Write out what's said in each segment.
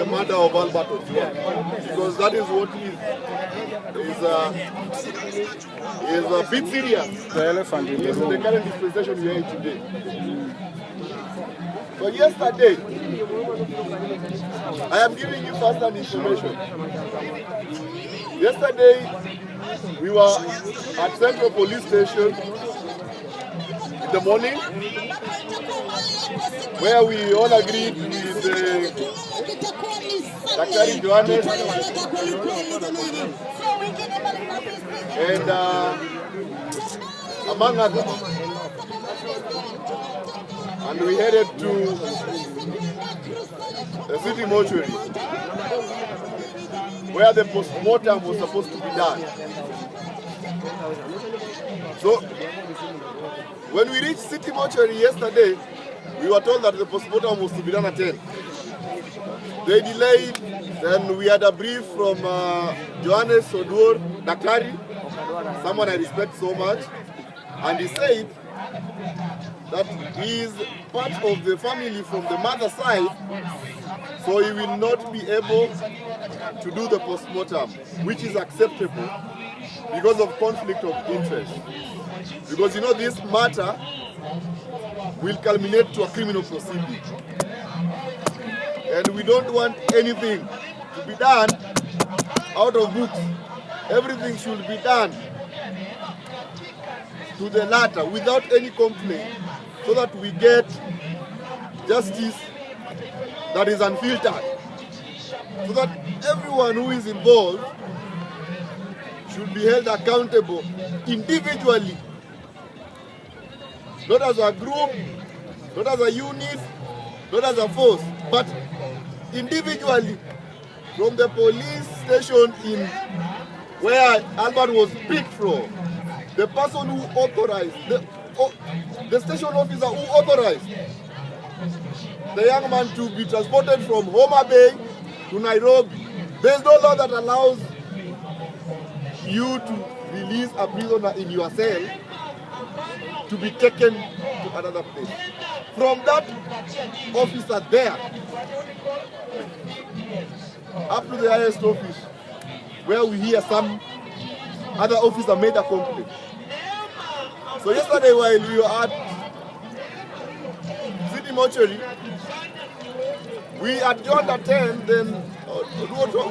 the murder of Albert Ojwang, because that is what is a bit serious. The elephant in the room. The current dispensation we are in today. So yesterday, I am giving you first-hand information. Yesterday, we were at Central Police Station in the morning, where we all agreed with Dr. Johannes and among others. And we headed to the city mortuary, where the post-mortem was supposed to be done. So, when we reached city mortuary yesterday, we were told that the post-mortem was to be done at 10. They delayed, then we had a brief from Johannes Odur, Daktari, someone I respect so much, and he said that he is part of the family from the mother side, so he will not be able to do the post-mortem, which is acceptable because of conflict of interest. Because you know this matter will culminate to a criminal proceeding. And we don't want anything to be done out of books. Everything should be done to the latter without any complaint, so that we get justice that is unfiltered, so that everyone who is involved should be held accountable individually, not as a group, not as a unit, not as a force, but individually. From the police station in where Albert was picked from, the person who authorized, the station officer who authorized the young man to be transported from Homa Bay to Nairobi. There is no law that allows you to release a prisoner in your cell to be taken to another place. From that officer there, up to the highest office, where we hear some other officer made a complaint. So yesterday while we were at city mortuary, we adjourned at 10, then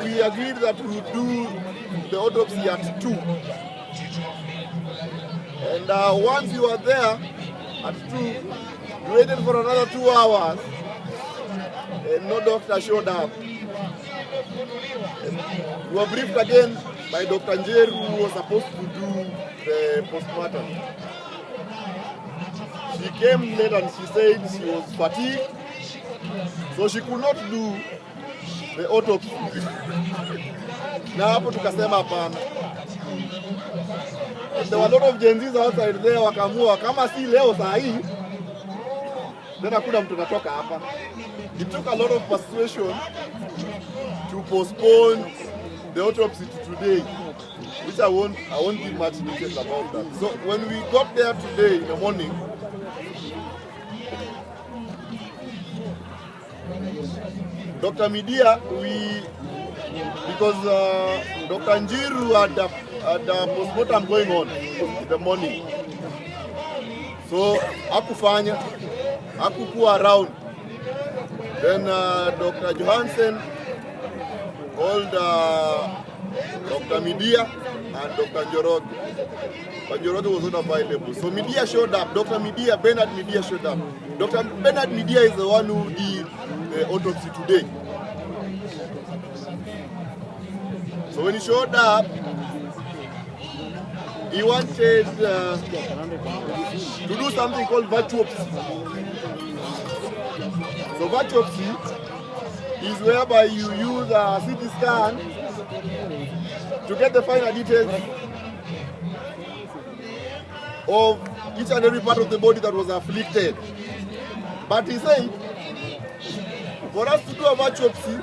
we agreed that we would do the autopsy at 2. And once you were there at 2, we waited for another 2 hours, and no doctor showed up. And we were briefed again by Dr. Njeru, who was supposed to do the postmortem. She came late and she said she was fatigued, so she could not do the autopsy. Na hapo tukasema hapana. There were a lot of Gen Zs outside there, wakamua kama si leo saa hii, then hakuna mtu natoka hapa. It took a lot of persuasion to postpone the autopsy to today, which I won't give much details about that. So when we got there today in the morning, Dr. Media, because Dr. Njiru had a postmortem going on in the morning, so hakufanya, hakukuwa around. Then Dr. Johansen called Dr. Media and Dr. Njoroge. But Njoroge was not available. So Media showed up. Dr. Media, Bernard Media showed up. Dr. Bernard Media is the one who did the autopsy today. So when he showed up, he wanted to do something called virtuopsy. So virtuopsy is whereby you use a CT scan to get the finer details of each and every part of the body that was afflicted. But he said, for us to do a virtuopsy,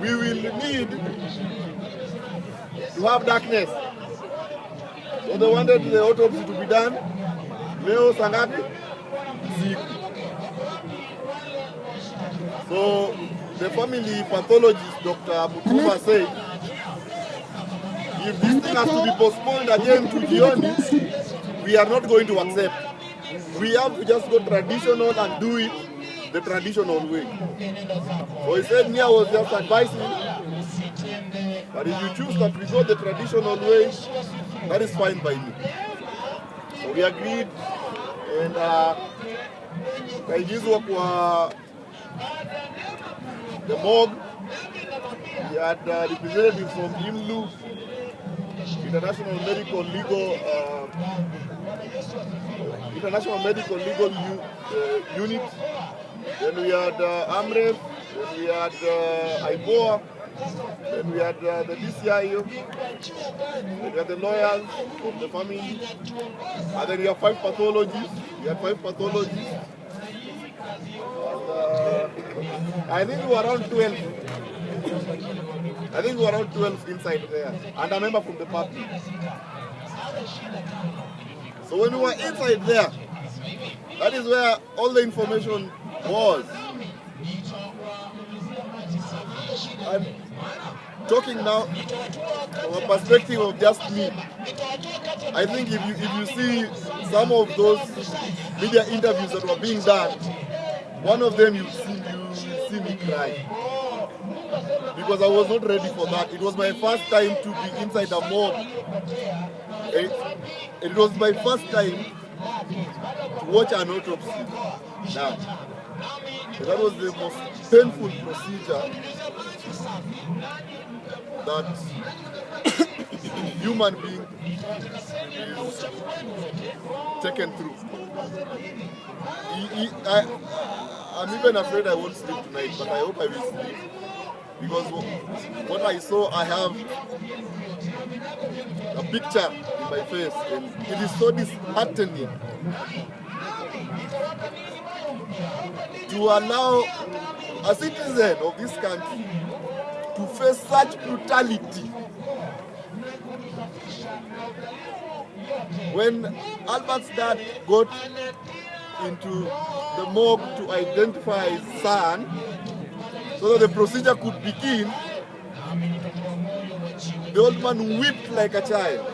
we will need to have darkness. So they wanted the autopsy to be done leo sangapi? Siku. So the family pathologist, Dr. Mutuma, said, if this thing has to be postponed again to Gioni, we are not going to accept. We have to just go traditional and do it the traditional way. So he said, Nia was just advising, but if you choose that we go the traditional way, that is fine by me. So we agreed, and kaingizwa kwa the morgue. We had representatives from IMLU, International Medical Legal Unit. Then we had AMREF, then we had IBOA, then we had the DCIO, then we had the lawyers of the family, and then we have 5 pathologists. We had 5 pathologists. And, I think we were around 12. I think we were around 12 inside there, and a member from the public. So when we were inside there, that is where all the information was. I'm talking now from a perspective of just me. I think if you see some of those media interviews that were being done, one of them you see me cry. Because I was not ready for that. It was my first time to be inside a mob. It was my first time to watch an autopsy. Now, that was the most painful procedure that human being is taken through. I'm even afraid I won't sleep tonight, but I hope I will sleep. Because what I saw, I have a picture in my face, and it is so disheartening to allow a citizen of this country to face such brutality. When Albert's dad got into the morgue to identify his son, so that the procedure could begin, the old man wept like a child.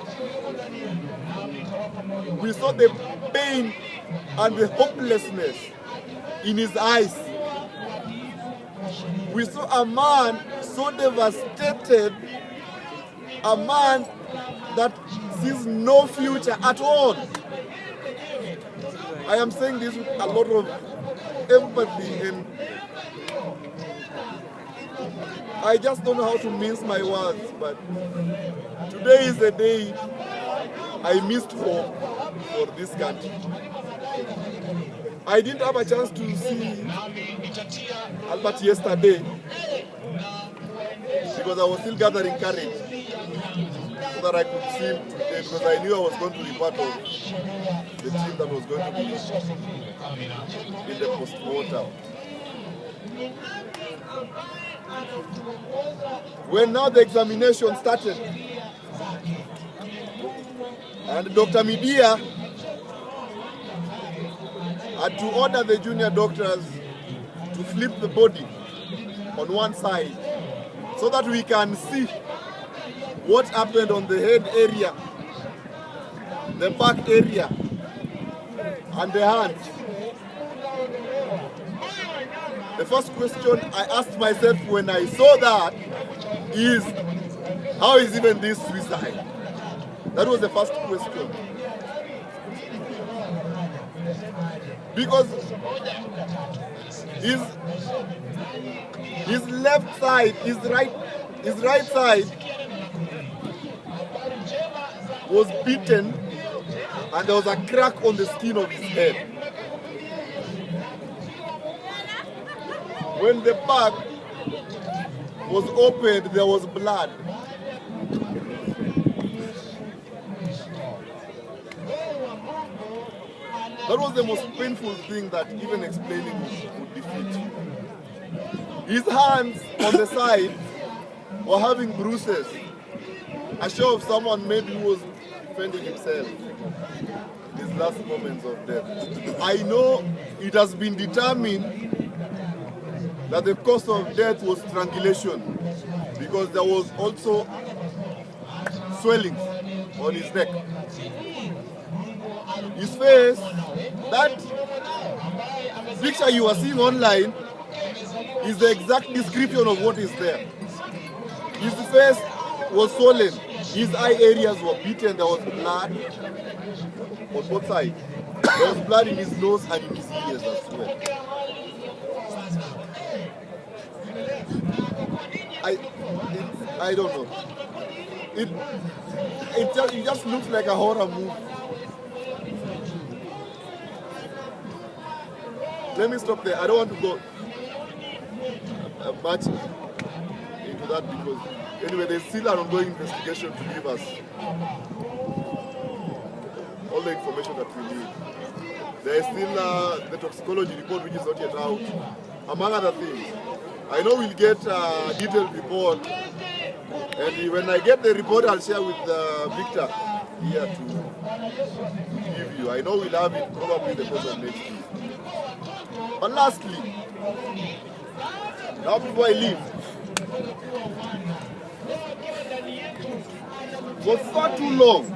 We saw the pain and the hopelessness in his eyes. We saw a man so devastated, a man that sees no future at all. I am saying this with a lot of empathy, and I just don't know how to mince my words, but today is the day I missed hope for this country. I didn't have a chance to see Albert yesterday because I was still gathering courage so that I could see him today, because I knew I was going to be part of the team that was going to be in the post-mortem. When now the examination started, and Dr. Midia had to order the junior doctors to flip the body on one side so that we can see what happened on the head area, the back area, and the hands. The first question I asked myself when I saw that is, how is even this suicide? That was the first question. Because his left side, his right side was beaten, and there was a crack on the skin of his head. When the back was opened, there was blood. That was the most painful thing that even explaining would defeat. His hands on the side were having bruises, a show of someone maybe who was defending himself in his last moments of death. I know it has been determined that the cause of death was strangulation because there was also swelling on his neck. His face, that picture you are seeing online is the exact description of what is there. His face was swollen, his eye areas were beaten, there was blood on both sides. There was blood in his nose and in his ears as well. I don't know. It just looks like a horror movie. Let me stop there. I don't want to go much into that because anyway, there's still an ongoing investigation to give us all the information that we need. There is still the toxicology report which is not yet out, among other things. I know we'll get a detailed report, and when I get the report, I'll share with Victor here to give you. I know we'll have it probably the course of next week. But lastly, now before I leave, for far too long,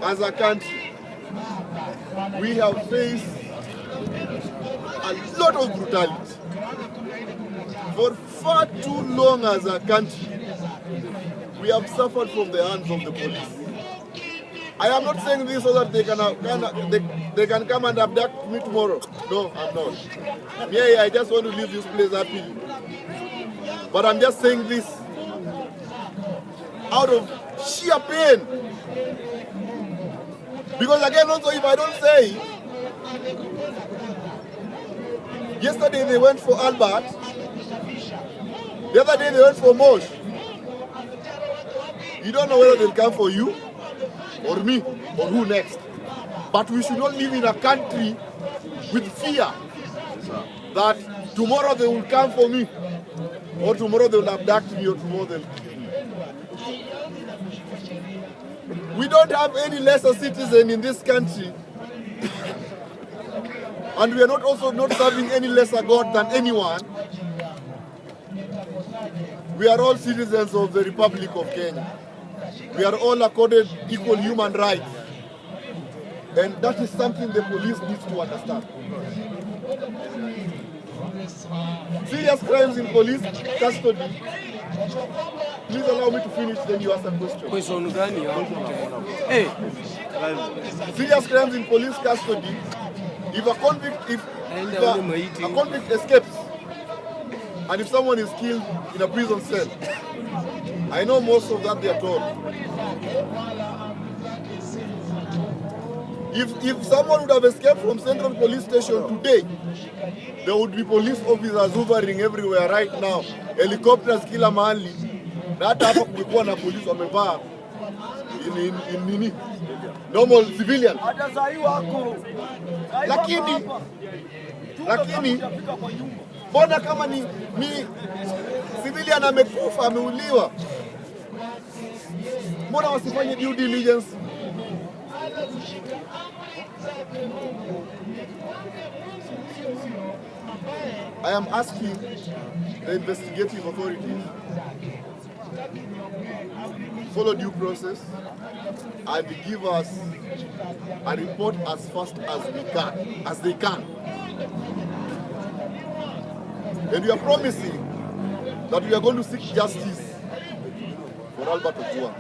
as a country, we have faced a lot of brutality. For far too long as a country, we have suffered from the hands of the police. I am not saying this so that they can come and abduct me tomorrow. No, I'm not. Yeah, I just want to leave this place happily. But I'm just saying this out of sheer pain. Because again, also, if I don't say it, yesterday they went for Albert, the other day they went for Mosh. You don't know whether they'll come for you, or me, or who next. But we should not live in a country with fear that tomorrow they will come for me, or tomorrow they will abduct me, or tomorrow they'll kill me. We don't have any lesser citizen in this country, and we are not also not serving any lesser God than anyone. We are all citizens of the Republic of Kenya. We are all accorded equal human rights. And that is something the police needs to understand. Serious crimes in police custody. Please allow me to finish, then you ask a question. Hey. Serious crimes in police custody. If a convict escapes, and if someone is killed in a prison cell, I know most of that they are told. If someone would have escaped from Central Police Station today, there would be police officers hovering everywhere right now. Helicopters kila mahali. Na hata hapa kulikuwa na polisi wamevaa in normal civilian. Lakini mbona kama ni civilian amekufa, ameuliwa, mbona wasifanye due diligence? I am asking the investigative authorities follow due process and give us a report as fast as they can. And we are promising that we are going to seek justice for Albert Ojwang.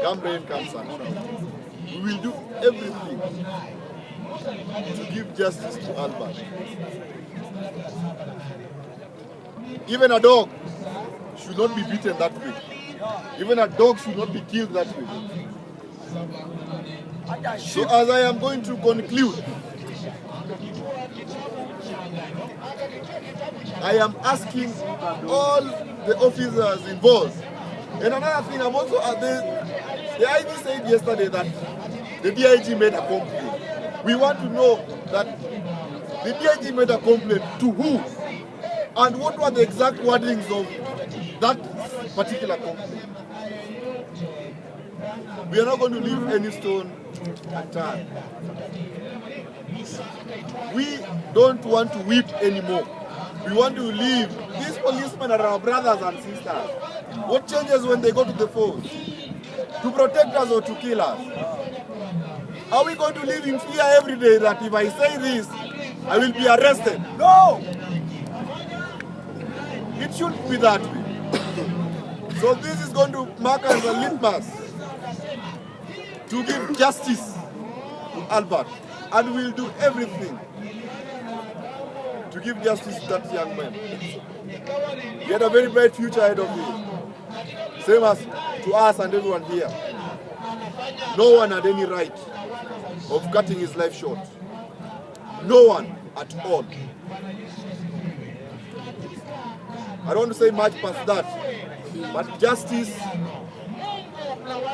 Come rain, come sunshine. We will do everything to give justice to Albert. Even a dog should not be beaten that way. Even a dog should not be killed that way. So as I am going to conclude, I am asking all the officers involved. And another thing, I'm also the IG said yesterday that the DIG made a complaint. We want to know that the DIG made a complaint to who? And what were the exact wordings of that particular complaint? We are not going to leave any stone unturned. We don't want to whip anymore. We want to live. These policemen are our brothers and sisters. What changes when they go to the force? To protect us or to kill us? Are we going to live in fear every day that if I say this, I will be arrested? No! It shouldn't be that way. So this is going to mark as a litmus to give justice to Albert. And we'll do everything to give justice to that young man. He had a very bright future ahead of him. Same as to us and everyone here. No one had any right of cutting his life short. No one at all. I don't want to say much past that, but justice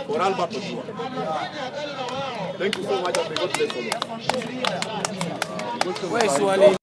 for Albert Ojwang. Thank you so much, and may God bless you.